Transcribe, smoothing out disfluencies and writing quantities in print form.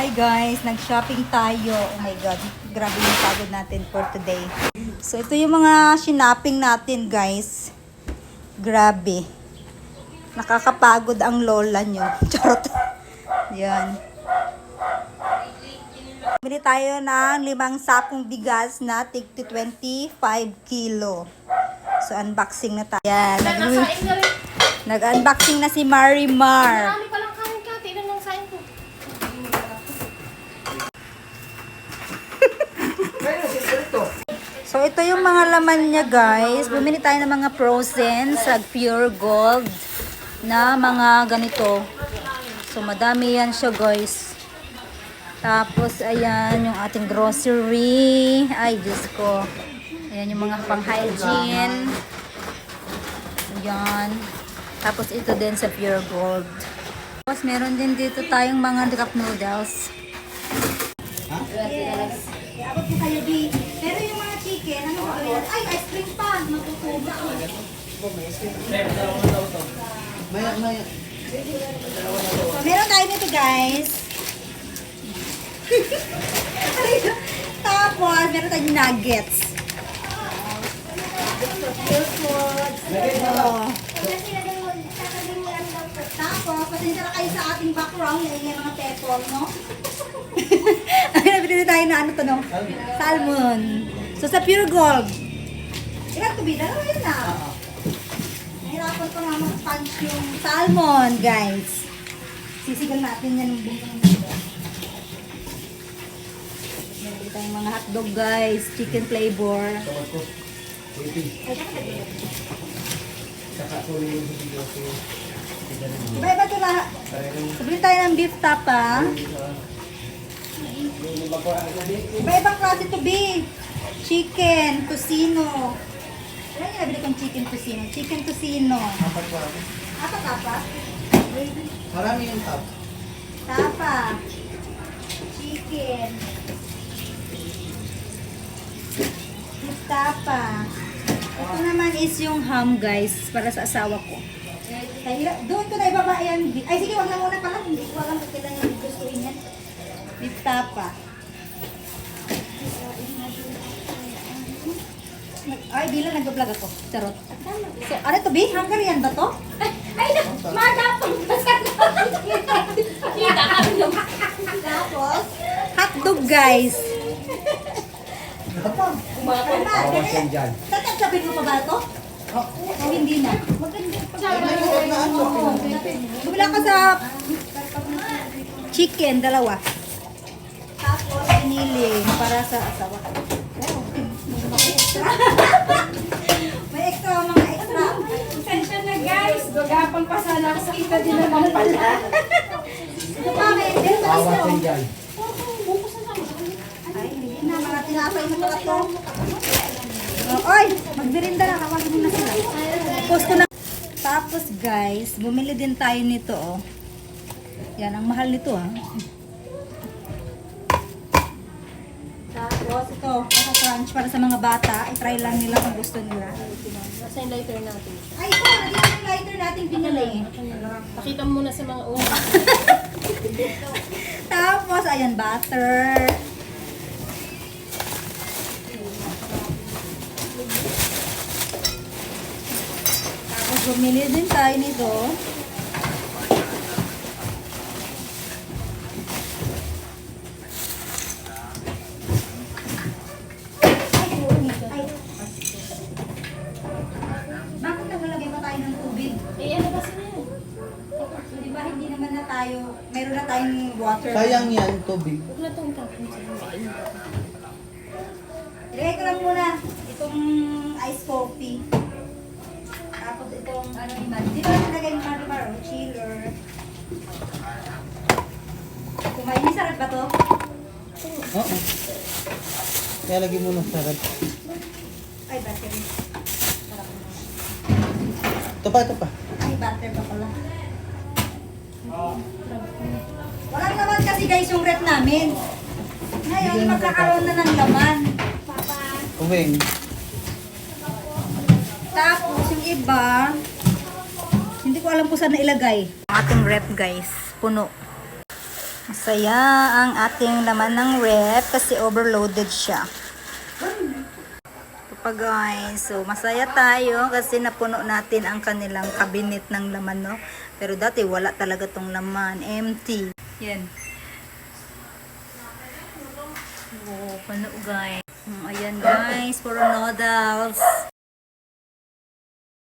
Hi guys, nag-shopping tayo. Oh my god, grabe yung pagod natin for today. So ito yung mga shinaping natin guys. Grabe. Nakakapagod ang lola nyo. Charot. Yan. Bili tayo ng 5 sakong bigas na tig 25 kilo. So unboxing na tayo. Yan. Nag-unboxing na si Marimar. Marami palang kanin ka. Tignan ng sain ko. So, ito yung mga laman niya, guys. Bumili tayo ng mga frozen sa Pure Gold na mga ganito. So, madami yan siya, guys. Tapos, ayan, yung ating grocery. Ay, Diyos ko. Ayan, yung mga pang-hygiene. Ayan. Tapos, ito din sa Pure Gold. Tapos, meron din dito tayong mga cup noodles. Yes. Abot po kayo, B. Pero yung mga chicken, ano ba yan? Ay, ice cream pa. Matutuba. Maya. So, meron tayo nito, guys. Tapos, meron tayong nuggets. Oh. Tapos, pasensya na kayo sa ating background. Yung mga pepper, no? Ay, nabili tayo na ano to, no? Salmon. So, sa Pure Gold. Ilan to, B? Dalawa yun na. Nahirapan ko nga mag-punch yung salmon, guys. Sisigal natin yan ng bintang dito. Nabili tayong mga hotdog, guys. Chicken flavor. Iba-iba ito lahat. Sabili tayo ng beef tapa. Iba-ibang klase ito, B. Chicken, tocino. Ano yung nabili kong chicken tocino? Chicken tocino. Apa tapa? Marami yung top. Tapa. Chicken. Beef tapa. Ito naman is yung ham, guys, para sa asawa ko. Doon ko na ibaba yan. Ay, sige, wag na muna pala. Hindi ko alam kung kailan yung gustuin yan. Beef tapa. Ay, di lang nag-vlog ako. Charot. So, ano to, B? Hungarian ba to? Ay, magapang pasal. Kita kami naman. Tapos, hotdog, guys. Awas yan dyan. Sasabihin mo pa ba ito? O hindi na? Bumila ka sa chicken, dalawa. Tapos, pinili para sa asawa. May extra, mga extra. Pasensya na guys. Gagapang pasal ako sa kita din naman pala. Ito pa, may extra. Awas yan dyan. Ay, hindi na. Mga tinapay na pala ito. Oy, magbirinda na. Kawagin mo na sila. Post ko na. Tapos guys, bumili din tayo nito, oh. Yan, ang mahal nito, ah. Tapos ito, crunch para sa mga bata. I-try lang nila kung gusto nila. Nasa yung lighter natin. Ay, ito, nandito yung lighter natin pinili. Pakita mo muna sa mga una. Tapos, ayan, butter. Tapos, bumili din tayo nito. Ay. Bakit naglalagay pa tayo ng tubig? Eh, ano kasi na yun? So, di ba hindi naman na tayo, meron na tayong water. Sayang yan, tubig. Huwag na itong tapon sa mga. Ilagay ko lang muna itong iced coffee. Tapos itong ano iba. Di ba nilagay yung Marimar o chiller? Kumain niya, sarap ba to? Oo. Kaya lagi mo ng sarap. Ay, battery. Sarap mo. Ito pa. Ay, butter pa pala. Walang laman kasi guys yung rep namin. Ngayon, magkakaroon na ng laman. Uwing. Tapos yung iba, hindi ko alam kung saan nailagay. Ang ating rep guys, puno. Masaya ang ating laman ng ref kasi overloaded siya. Ito pa guys, so masaya tayo kasi napuno natin ang kanilang cabinet ng laman, no? Pero dati wala talaga tong laman, empty. Yan. Oh, puno guys. Ayan guys, puro noodles.